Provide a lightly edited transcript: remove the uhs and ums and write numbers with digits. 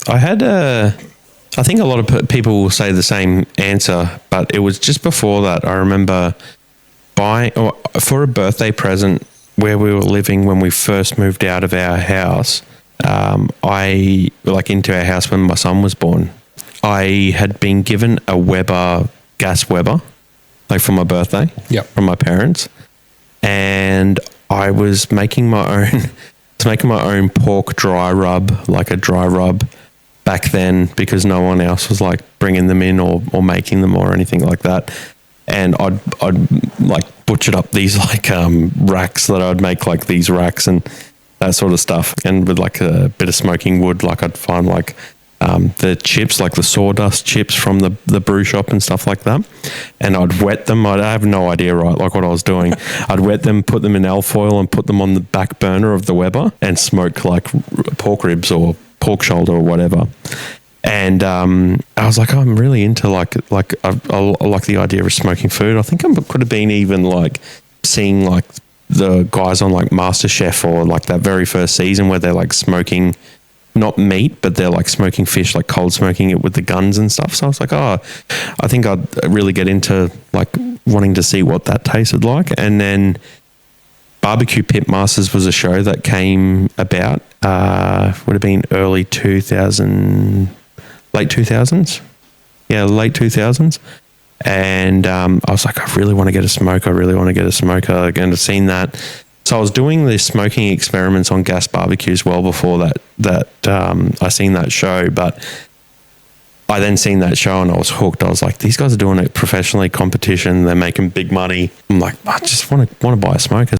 I think a lot of people will say the same answer, but it was just before that. I remember buying, or for a birthday present where we were living when we first moved out of our house. Into our house when my son was born. I had been given a Weber, gas Weber, like for my birthday, from my parents, and I was making my own pork dry rub, like a dry rub, back then, because no one else was like bringing them in or making them or anything like that. And I'd like butchered up these like racks that I'd make, like these racks and that sort of stuff. And with like a bit of smoking wood, like I'd find like the chips, like the sawdust chips from the brew shop and stuff like that. And I'd wet them. I have no idea, right, like what I was doing. I'd wet them, put them in alfoil and put them on the back burner of the Weber and smoke like pork ribs or pork shoulder or whatever. And I was like, oh, I'm really into I like the idea of smoking food. I think I could have been even like seeing like the guys on like MasterChef or like that very first season where they're like smoking not meat, but they're like smoking fish, like cold smoking it with the guns and stuff. So I was like, oh, I think I'd really get into like wanting to see what that tasted like. And then Barbecue Pit Masters was a show that came about, would have been late 2000s. Yeah, late 2000s. And I was like, I really want to get a smoker. And I've seen that. So I was doing the smoking experiments on gas barbecues well before that I seen that show. But I then seen that show and I was hooked. I was like, these guys are doing it professionally, competition. They're making big money. I'm like, I just want to buy a smoker.